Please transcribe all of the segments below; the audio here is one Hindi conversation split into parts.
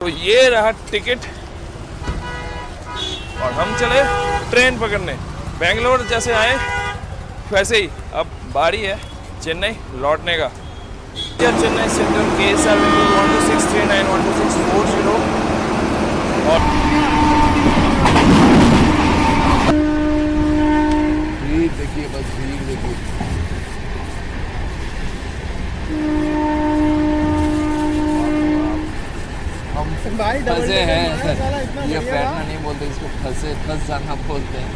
तो ये रहा टिकट और हम चले ट्रेन पकड़ने। बेंगलोर जैसे आए वैसे ही अब बारी है चेन्नई लौटने का। चेन्नई सेंट्रल KSR 12639 12640 और भीड़ देखिए, बस भीड़ देखिए। हम फंसे हैं, ये फैटना नहीं बोलते इसको, फंस जाना बोलते हैं।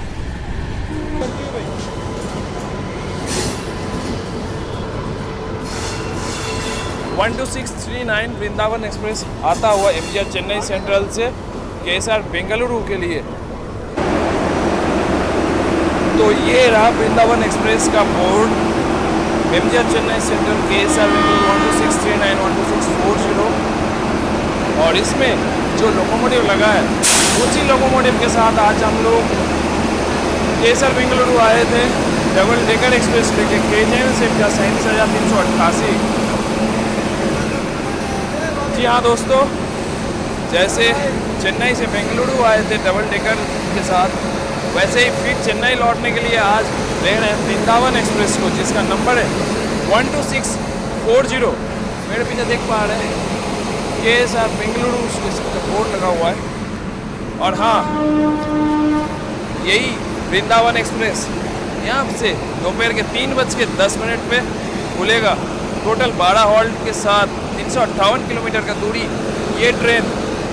वन 2639 वृंदावन एक्सप्रेस आता हुआ MGR चेन्नई सेंट्रल से KSR बेंगलुरु के लिए। तो ये रहा वृंदावन एक्सप्रेस का board. MGR Chennai central KSR 12639 12640 और इसमें जो लोकोमोटिव लगा है उसी लोकोमोटिव के साथ आज हम लोग KSR बेंगलुरु आए थे डबल डेकर एक्सप्रेस लेके KJM से 37,388। जी हाँ दोस्तों, जैसे चेन्नई से बेंगलुरु आए थे डबल डेकर के साथ, वैसे ही फिर चेन्नई लौटने के लिए आज ले रहे हैं वृंदावन एक्सप्रेस को, जिसका नंबर है 12640। मेरे पीछे देख पा रहे हैं KSR बेंगलुरु स्टेशन का बोर्ड लगा हुआ है। और हाँ, यही वृंदावन एक्सप्रेस यहाँ से दोपहर के 3:10 पे खुलेगा। टोटल 12 हॉल्ट के साथ 358 किलोमीटर का दूरी ये ट्रेन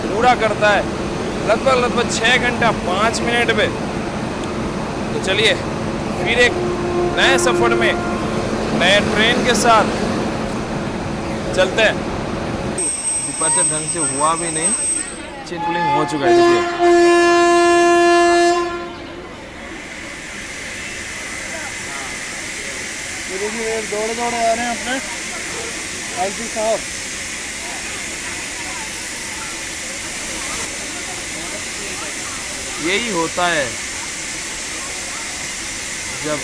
पूरा करता है लगभग 6 घंटा 5 मिनट में। तो चलिए फिर एक नए सफ़र में नए ट्रेन के साथ चलते हैं। डिपार्चर ढंग से हुआ भी नहीं, चेकिंग हो चुका है। देखिए दौड़े आ रहे हैं अपने आईसी साहब। यही होता है जब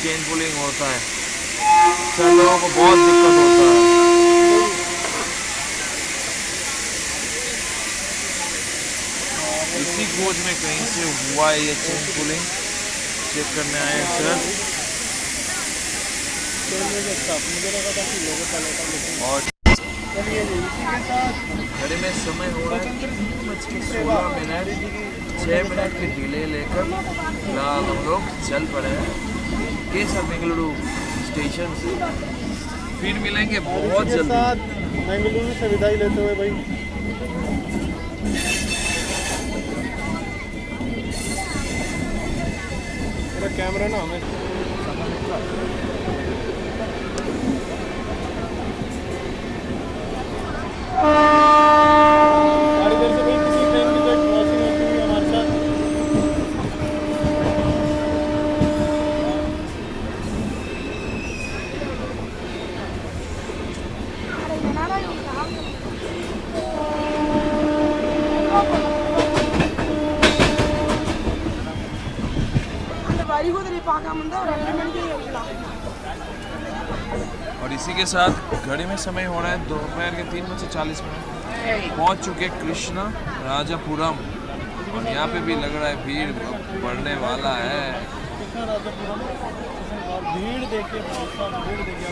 चेन पुलिंग होता है, सब लोगों को बहुत दिक्कत होता है। इसी कोच में कहीं से हुआ है ये चेन पुलिंग, चेक करने आए हैं सर। और घड़ी में समय हो रहा है 3:16, 6 मिनट की डिले लेकर फिलहाल हम लोग चल पड़े हैं KSR बेंगलुरु स्टेशन से। फिर मिलेंगे बहुत जल्दी। बेंगलुरु से विदाई लेते हुए भाई। मेरा कैमरा ना हमें और इसी के साथ घड़ी में समय हो रहा है दोपहर के 3:40। पहुंच चुके कृष्णा राजापुरम और यहाँ पे भी लग रहा है भीड़ बढ़ने वाला है। भीड़ देखिए, भीड़ देखिए।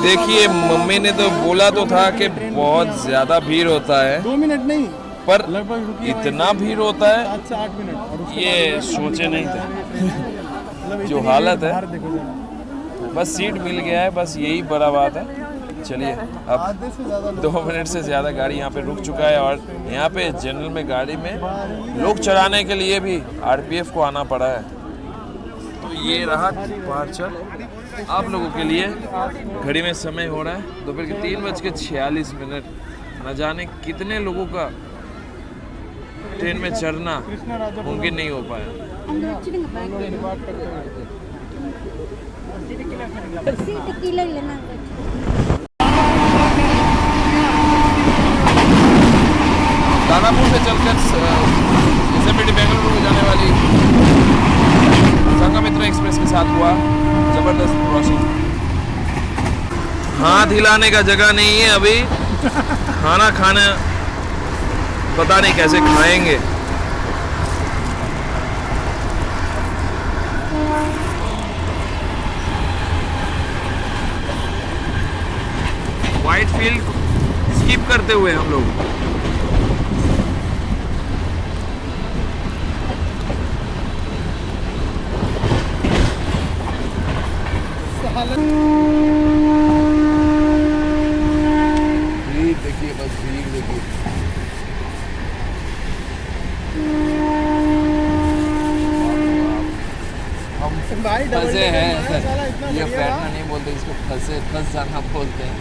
देखिए मम्मी ने तो बोला तो था कि बहुत ज़्यादा भीड़ होता है, 2 मिनट नहीं पर लगभग इतना भीड़ होता है 7 से 8 मिनट। ये सोचे नहीं थे। जो हालत है, बस सीट मिल गया है, बस यही बड़ा बात है। चलिए अब 2 मिनट से ज़्यादा गाड़ी यहाँ पे रुक चुका है और यहाँ पे जनरल में गाड़ी में लोग चढ़ाने के लिए भी RPF को आना पड़ा है। तो ये रहा डिपार्चर आप लोगों के लिए। घड़ी में समय हो रहा है दोपहर के 3:46। न जाने कितने लोगों का ट्रेन में चढ़ना मुमकिन नहीं हो पाया। दानापुर से चलकर बेंगलुरु जाने वाली साथ हुआ जबरदस्त क्रॉसिंग। हाथ हिलाने का जगह नहीं है अभी, खाना खाना पता नहीं कैसे खाएंगे। व्हाइट फील्ड स्किप करते हुए हम लोग भीड़ देखिए, बस भीड़ देखिए। हम फंसे हैं, ये फैटना नहीं बोलते, इसको फंस जाना बोलते हैं।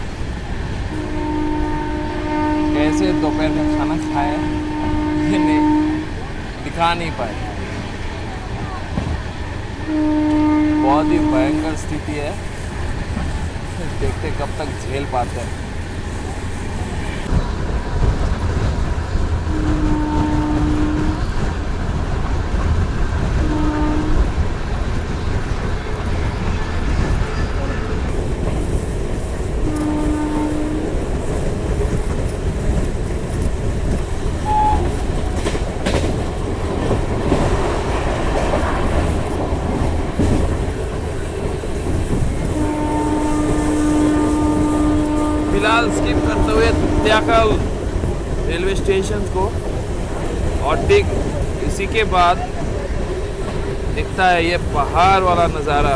कैसे दोपहर का खाना खाया ये नहीं दिखा नहीं पाए। बहुत ही भयंकर स्थिति है, देखते कब तक झेल पाते हैं। फिलहाल स्किप करते हुए त्याकल रेलवे स्टेशन को, और ठीक इसी के बाद दिखता है ये पहाड़ वाला नज़ारा।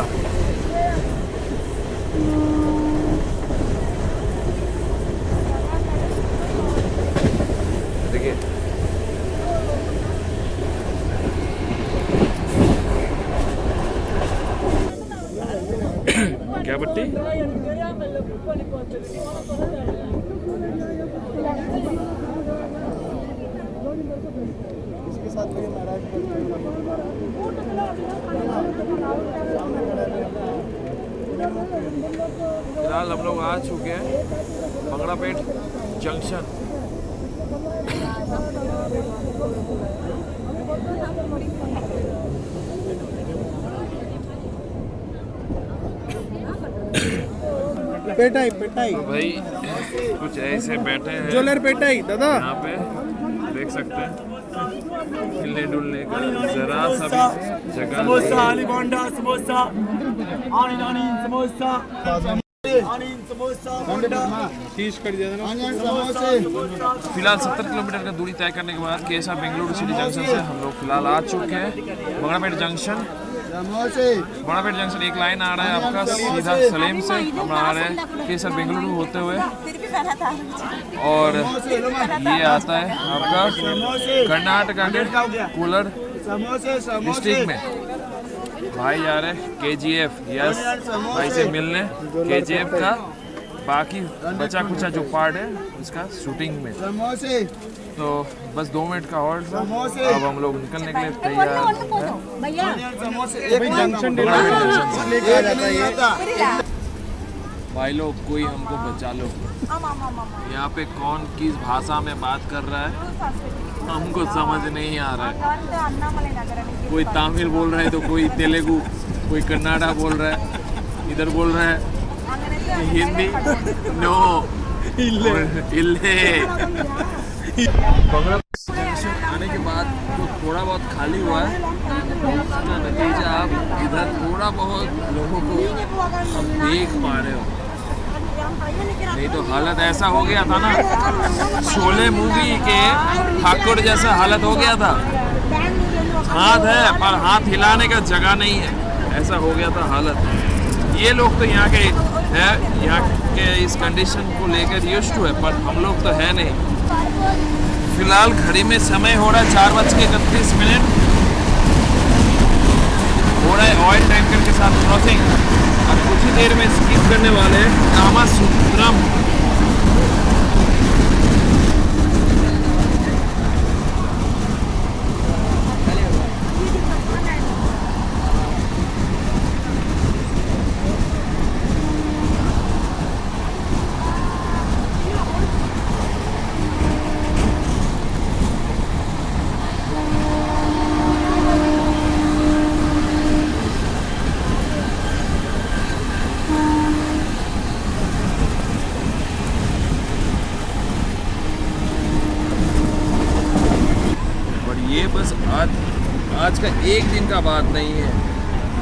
देखिए क्या बट्टी फिलहाल हम लोग आ चुके हैं मंगड़ापेट जंक्शन। पेटाई पेटाई भाई कुछ ऐसे बैठे हैं जोलर पेटाई दादा। यहाँ पे देख सकते हैं, हिलने डुलने का जरा सा भी जगह समोसा आली बोंडा समोसा आनी आनी समोसा आनी समोसा बोंडा शीश कर दिया था ना। समोसे। फिलहाल 70 किलोमीटर का दूरी तय करने के बाद केसा बेंगलुरु सिटी जंक्शन से हम लोग फिलहाल आ चुके हैं मंगड़ापेट जंक्शन। मंगड़ापेट जंक्शन एक लाइन आ रहा है आपका सीधा सलेम से, हम आ रहे हैं केसर बेंगलुरु होते हुए, और ये आता है आपका कर्नाटका के कोलार डिस्ट्रिक्ट में। भाई जा रहे KGF, यस भाई से मिलने KGF का बाकी बचा कुचा जो पार्ट है उसका शूटिंग में। तो बस 2 मिनट का और था, अब हम लोग निकलने के लिए तैयार हैं। भाई लोग कोई हमको बचा लो, यहाँ पे कौन किस भाषा में बात कर रहा है हमको समझ नहीं आ रहा है। कोई तमिल बोल रहा है तो कोई तेलुगु, कोई कन्नाडा बोल रहा है, इधर बोल रहा है हिंदी नो इल्ले। आने के बाद तो थोड़ा बहुत खाली हुआ है, उसका नतीजा आप इधर थोड़ा बहुत लोगों को आप देख पा रहे हो। नहीं तो हालत ऐसा हो गया था ना, शोले मूवी के ठाकुर जैसा हालत हो गया था। हाथ है पर हाथ हिलाने का जगह नहीं है, ऐसा हो गया था हालत। ये लोग तो यहाँ के है, यहाँ के इस कंडीशन को लेकर यूज्ड टू है, पर हम लोग तो है नहीं। फिलहाल घड़ी में समय हो रहा है 4:31 हो रहा है ऑयल टैंकर के साथ क्रॉसिंग। अब कुछ ही देर में स्किप करने वाले हैं कामासूत्रम। इसका एक दिन का बात नहीं है,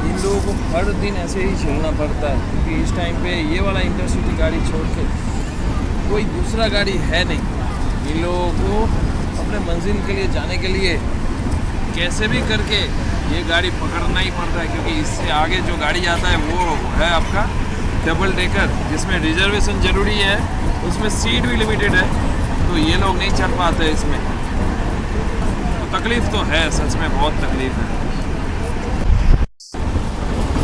इन लोगों को हर दिन ऐसे ही झेलना पड़ता है, क्योंकि इस टाइम पे ये वाला इंटरसिटी गाड़ी छोड़ के कोई दूसरा गाड़ी है नहीं। इन लोगों को अपने मंजिल के लिए जाने के लिए कैसे भी करके ये गाड़ी पकड़ना ही पड़ता है, क्योंकि इससे आगे जो गाड़ी आता है वो है आपका डबल डेकर, जिसमें रिजर्वेशन ज़रूरी है, उसमें सीट भी लिमिटेड है, तो ये लोग नहीं चढ़ पाते इसमें। तो तकलीफ़ तो है, सच में बहुत तकलीफ़ है।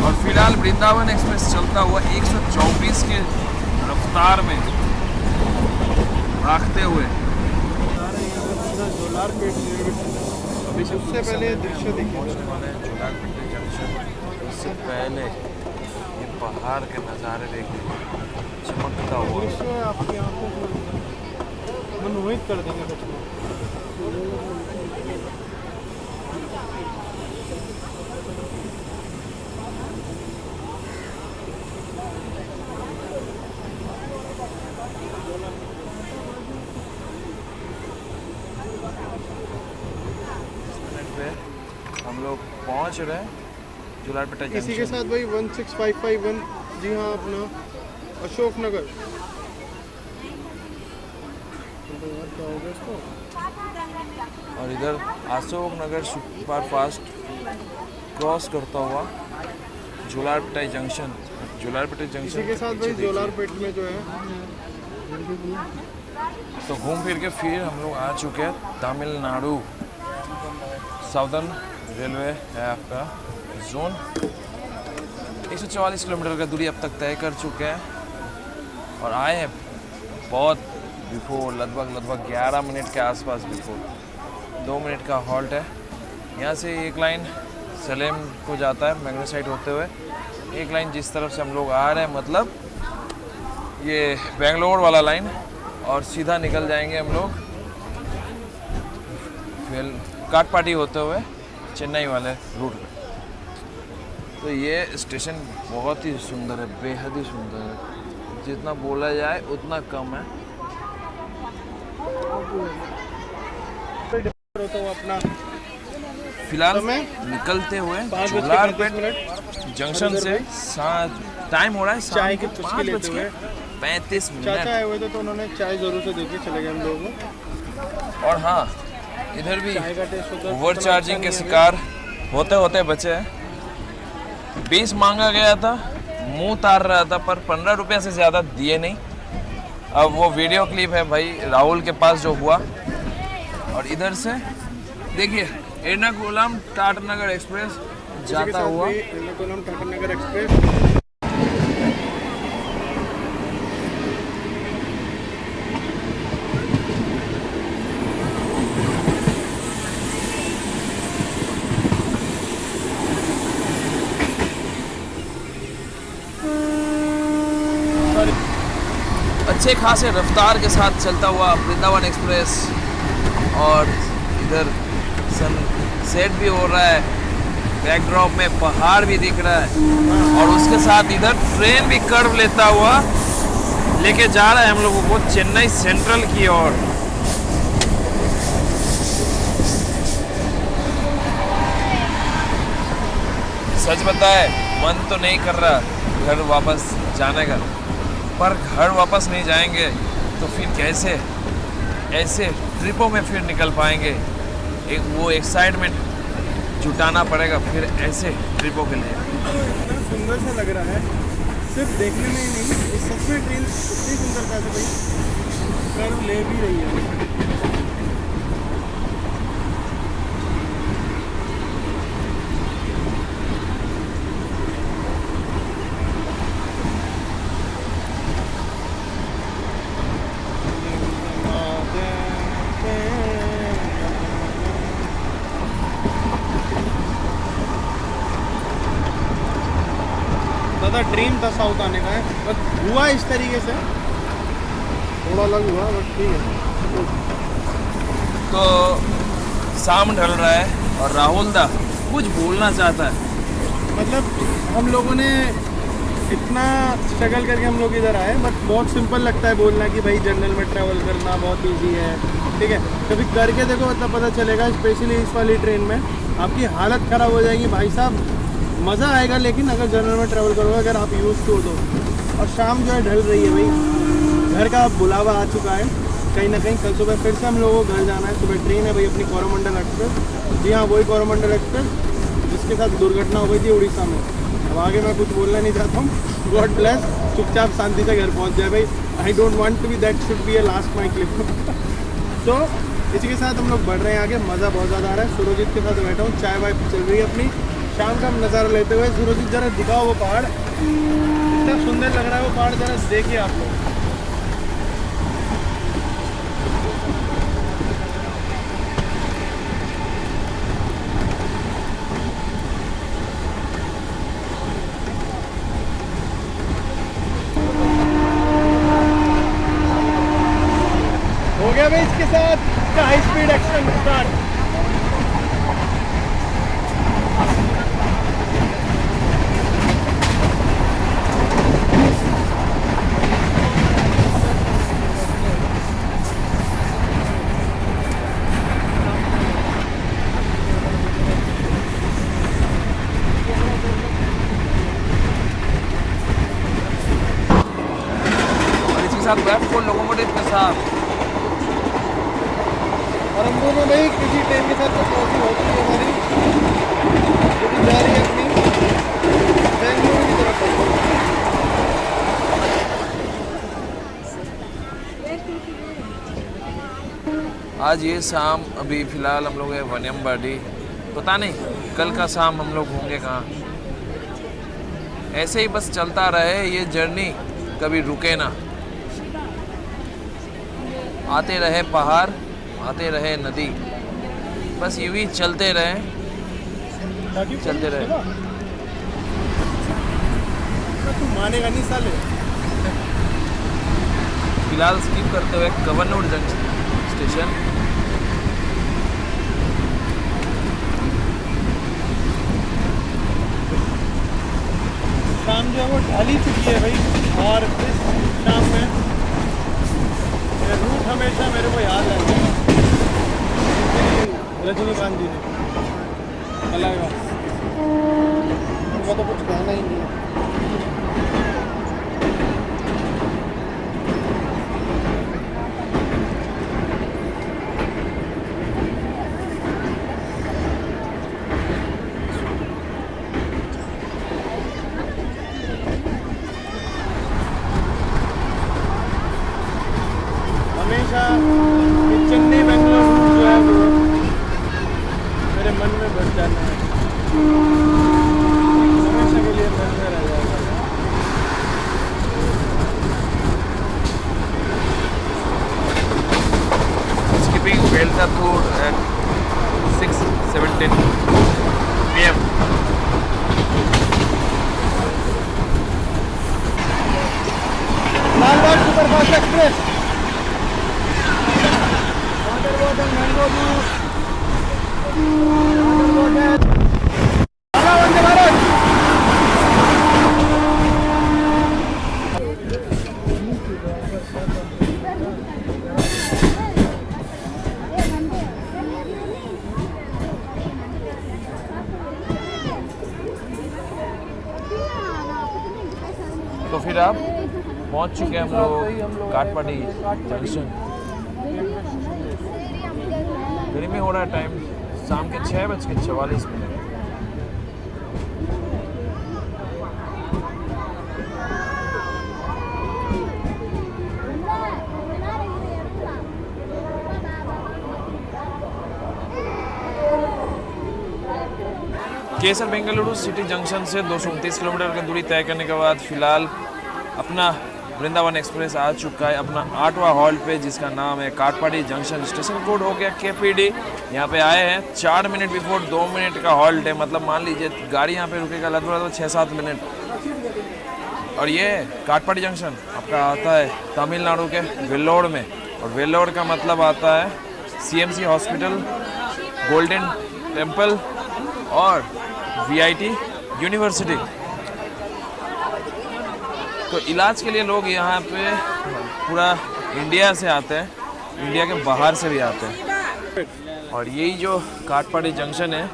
और फिलहाल वृंदावन एक्सप्रेस चलता हुआ 124 के रफ्तार में भागते हुए अभी सबसे पहले दृश्य देखिए, पहुंचने वाले हैं जोलारपेट जंक्शन। इससे पहले ये पहाड़ के नज़ारे देखिए, चमकता हुआ। दृश्य आपकी आंखों को मनमोहित कर देंगे सच में। हम लोग पहुंच रहे हैं जोलारपेट जंक्शन। इसी के साथ भाई 16551, जी हाँ, अपना अशोक नगर। क्या हो गया इसको? और इधर Ashok Nagar super fast cross करता हुआ जोलारपेट जंक्शन। जोलारपेट जंक्शन इसी के साथ पीछे भाई देखिए। जोलारपेट में जो है तो घूम फिर के फिर हम लोग आ चुके हैं तमिलनाडु। साउदर्न रेलवे है आपका जोन। 144 किलोमीटर का दूरी अब तक तय कर चुके हैं और आए हैं बहुत बिफोर, लगभग 11 मिनट के आसपास बिफोर। 2 मिनट का हॉल्ट है। यहाँ से एक लाइन सलेम को जाता है मैग्नो साइड होते हुए, एक लाइन जिस तरफ से हम लोग आ रहे हैं, मतलब ये बेंगलोर वाला लाइन, और सीधा निकल जाएंगे हम लोग फिर काटपाटी होते हुए चेन्नई वाले रूट पे। तो ये स्टेशन बहुत ही सुंदर है, बेहद ही सुंदर है, जितना बोला जाए उतना कम है। होता हुआ अपना फिलहाल समय? निकलते हुए 5:35 जंक्शन से टाइम हो रहा है चाय की चुस्की लेते हुए 35 चाचा मिनट। आए हुए थे तो उन्होंने चाय जरूर से देके चले गए हम लोगों को। और हाँ, इधर भी चाय का टेस्ट होता है, ओवर चार्जिंग के शिकार होते होते बचे हैं। 20 मांगा गया था, मुंह तार रहा था, पर 15 रुपये से ज़्यादा दिए नहीं। अब वो वीडियो क्लिप है भाई राहुल के पास जो हुआ। और इधर से देखिए एर्नाकुलम टाटानगर एक्सप्रेस जाता हुआ एर्नाकुलम टाटानगर एक्सप्रेस। अच्छे खासे रफ्तार के साथ चलता हुआ वृंदावन एक्सप्रेस। और इधर सनसेट भी हो रहा है, बैकड्रॉप में पहाड़ भी दिख रहा है, और उसके साथ इधर ट्रेन भी कर्व लेता हुआ लेके जा रहा है हम लोगों को चेन्नई सेंट्रल की ओर। सच बताए मन तो नहीं कर रहा घर वापस जाने का, पर घर वापस नहीं जाएंगे तो फिर कैसे ऐसे ट्रिपों में फिर निकल पाएंगे। एक वो एक्साइटमेंट जुटाना पड़ेगा फिर ऐसे ट्रिपों के लिए। इतना सुंदर सा लग रहा है, सिर्फ देखने में ही नहीं, इस सच में ट्रेन इतनी सुंदरता से भाई कर्व ले भी रही है। दादा ड्रीम था साउथ आने का है, बट हुआ इस तरीके से, थोड़ा अलग हुआ बट ठीक है। तो शाम ढल रहा है और राहुल दा कुछ बोलना चाहता है। मतलब हम लोगों ने इतना स्ट्रगल करके हम लोग इधर आए, बट बहुत सिंपल लगता है बोलना कि भाई जनरल में ट्रैवल करना बहुत इजी है, ठीक है। कभी करके देखो तब पता चलेगा, स्पेशली इस वाली ट्रेन में आपकी हालत ख़राब हो जाएगी भाई साहब। मज़ा आएगा लेकिन अगर जनरल में ट्रैवल करोगे, अगर आप यूज़ टू तो। और शाम जो है ढल रही है भाई, घर का बुलावा आ चुका है कहीं ना कहीं। कल सुबह फिर से हम लोगों को घर जाना है। सुबह ट्रेन है भाई अपनी कोरोमंडल एक्सप्रेस। जी हाँ, वही कोरोमंडल एक्सप्रेस जिसके साथ दुर्घटना हो गई थी उड़ीसा में। अब आगे मैं कुछ बोलना नहीं चाहता हूँ। गॉड ब्लेस, चुपचाप शांति से घर पहुँच जाए भाई। I don't want to be that should be a last my clip. तो इसी के साथ हम लोग बढ़ रहे हैं आगे। मज़ा बहुत ज़्यादा आ रहा है। सुरजीत के साथ बैठा हूँ, चाय वाय चल रही है अपनी, शाम का नज़ारा लेते हुए। सुरजीत जरा दिखाओ वो पहाड़, कितना सुंदर लग रहा है वो पहाड़, जरा देखिए आप लोग। हो गया भाई इसके साथ इसका हाई स्पीड एक्शन स्टार्ट। और इसके साथ वेब लोकोमोटिव के साथ और हम दोनों भाई किसी ट्रेन के साथ तो पहुंची होती है हमारी, जो कि जा रही है अपनी बेंगलुरु की तरफ। आज ये शाम अभी फ़िलहाल हम लोग है वनियम्बाडी। पता नहीं कल का शाम हम लोग होंगे कहाँ। ऐसे ही बस चलता रहे ये जर्नी, कभी रुके ना। आते रहे पहाड़, आते रहे नदी, बस यूं ही चलते रहे, चलते रहे। तू मानेगा नहीं साले। फिलहाल स्किप करते हुए कवरनूर जंक्शन स्टेशन। शाम जो है वो ढल ही चुकी है भाई। और इस शाम में ये रूट हमेशा मेरे को याद है रजनीकांत जी ने अलग, उनका तो कुछ कहना ही नहीं है। हमेशा चेन्नई बेंगलुरु जो है वो मेरे मन में बस जाना है, हमेशा के लिए मन में रह जाएगा। Skipping Veltathur at 6:17 PM. Lalbagh superfast express, water bottle, mango juice, water bottle, Vande Bharat. तो फिर आप पहुंच चुके हैं हम लोग काटपाडी जंक्शन। दिल्ली में हो रहा है टाइम शाम के 6:44। केसर बेंगलुरु सिटी जंक्शन से 229 किलोमीटर की दूरी तय करने के बाद फिलहाल अपना वृंदावन एक्सप्रेस आ चुका है अपना 8वां हॉल्ट पे, जिसका नाम है काटपाडी जंक्शन। स्टेशन कोड हो गया KPD। यहाँ पे आए हैं 4 मिनट बिफोर, 2 मिनट का हॉल्ट है। मतलब मान लीजिए गाड़ी यहाँ पे रुकेगा लगभग 6-7 मिनट। और ये काटपाडी जंक्शन आपका आता है तमिलनाडु के वेल्लोर में, और वेल्लोर का मतलब आता है CMC हॉस्पिटल, गोल्डन टेम्पल और VIT यूनिवर्सिटी। तो इलाज के लिए लोग यहाँ पे पूरा इंडिया से आते हैं, इंडिया के बाहर से भी आते हैं। और यही जो काटपाड़ी जंक्शन है,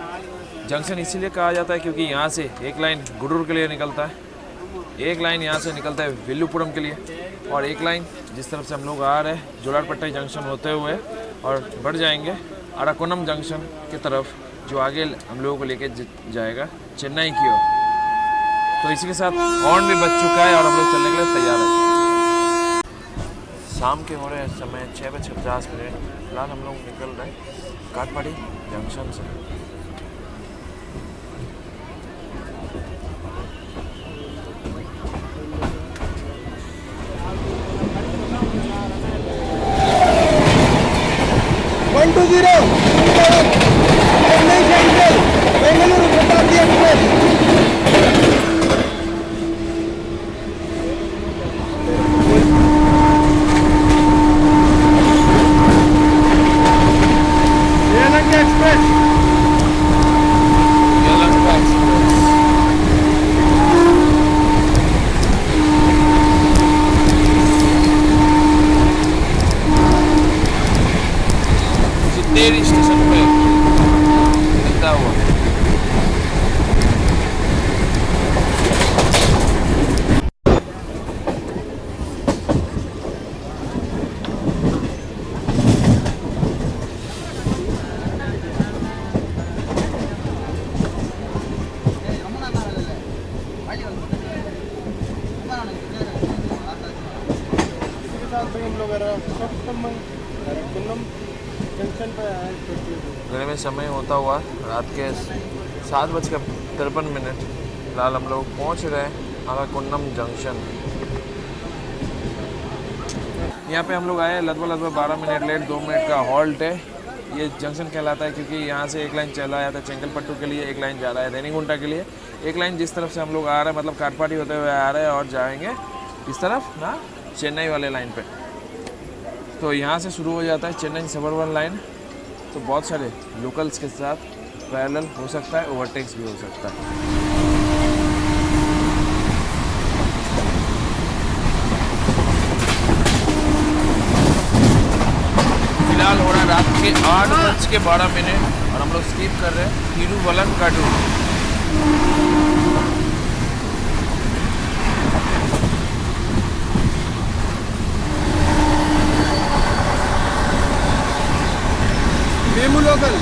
जंक्शन इसीलिए कहा जाता है क्योंकि यहाँ से एक लाइन गुडूर के लिए निकलता है, एक लाइन यहाँ से निकलता है विल्लुपुरम के लिए, और एक लाइन जिस तरफ से हम लोग आ रहे हैं जोलारपेट्टाई जंक्शन होते हुए और बढ़ जाएंगे अराकोनम जंक्शन की तरफ, जो आगे हम लोगों को लेके जाएगा चेन्नई की ओर। तो इसी के साथ ऑन भी बज चुका है और हम लोग चलने के लिए तैयार हैं। शाम के हो रहे समय 6:50। फिलहाल हम लोग निकल रहे हैं काटपाड़ी जंक्शन से। Chennai central Bengaluru Shatabdi express. Yelahanka express. Yelahanka express. सिद्धेरी स्टेशन पे मिलता हुआ। घर में समय होता हुआ रात के 7:53। फिलहाल हम लोग पहुंच रहे हैं अराकोनम जंक्शन। यहाँ पे हम लोग आए लगभग 12 मिनट लेट, 2 मिनट का हॉल्ट है। ये जंक्शन कहलाता है क्योंकि यहाँ से एक लाइन चला जाता है चेंगलपट्टू के लिए, एक लाइन जा रहा है रेनीगुंटा के लिए, एक लाइन जिस तरफ से हम लोग आ रहे हैं मतलब काटपाड़ी होते हुए आ रहे हैं और जाएंगे इस तरफ ना चेन्नई वाले लाइन पे। तो यहाँ से शुरू हो जाता है चेन्नई सबअर्बन लाइन। तो बहुत सारे लोकल्स के साथ पैरेलल हो सकता है, ओवरटेक्स भी हो सकता है। फिलहाल हो रहा है रात के 8:12 और हम लोग स्कीप कर रहे हैं तिरुवलंकाडु। MEMU local.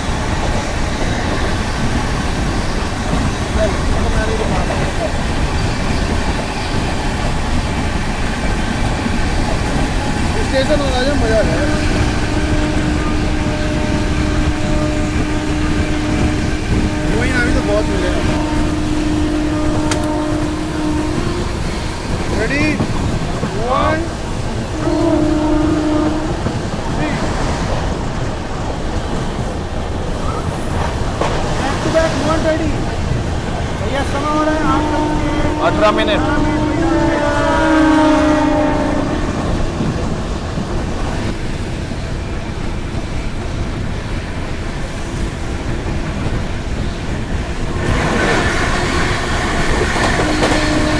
स्टेशन होना जो मजा आ जाएगा। वही अभी तो बहुत मिलेगा। रेडी 1 2 भैया समय हो रहा है 18 मिनट।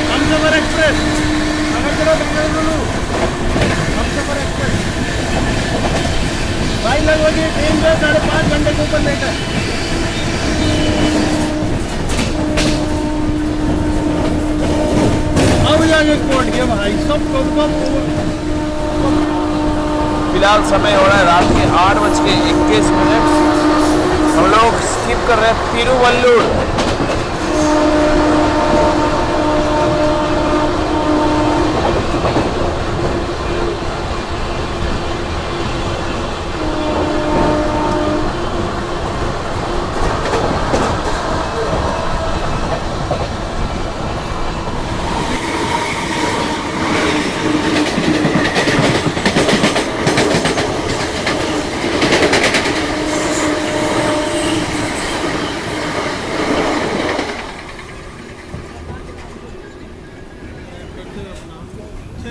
हमसफर एक्सप्रेस अगर बेंगलुरु हमसफर एक्सप्रेस भाई लगभग ये ट्रेन जो 5.5 घंटे के ऊपर लेकर अब जाके कोट गया भाई सब फिलहाल समय हो रहा है रात के 8:21। हम लोग स्किप कर रहे हैं तिरुवल्लुर।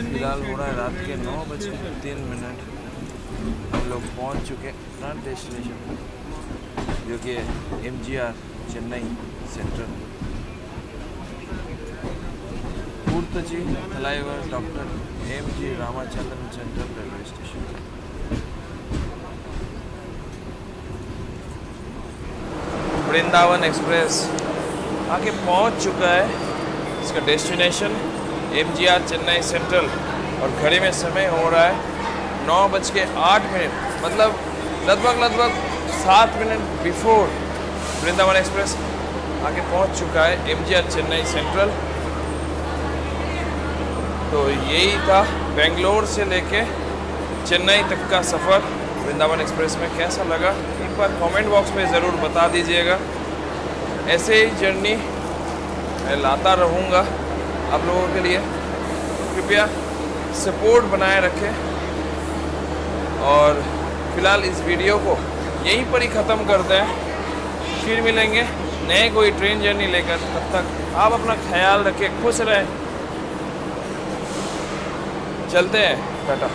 फिलहाल हो रहा है रात के 9:03। हम लोग पहुंच चुके अपना डेस्टिनेशन जो कि MGR Chennai central. Tirupati flyover doctor M.G. Ramachandran central railway station. Vrindavan express आके पहुंच चुका है। इसका डेस्टिनेशन MGR चेन्नई सेंट्रल और घड़ी में समय हो रहा है 9:08, मतलब लगभग 7 मिनट बिफोर वृंदावन एक्सप्रेस आके पहुंच चुका है MGR चेन्नई सेंट्रल। तो यही था बेंगलोर से लेके चेन्नई तक का सफ़र वृंदावन एक्सप्रेस में। कैसा लगा एक बार कमेंट बॉक्स में ज़रूर बता दीजिएगा। ऐसे ही जर्नी मैं लाता रहूँगा आप लोगों के लिए। कृपया सपोर्ट बनाए रखें और फिलहाल इस वीडियो को यहीं पर ही ख़त्म करते हैं। फिर मिलेंगे नए कोई ट्रेन जर्नी लेकर। तब तक आप अपना ख्याल रखें, खुश रहें। चलते हैं, टाटा।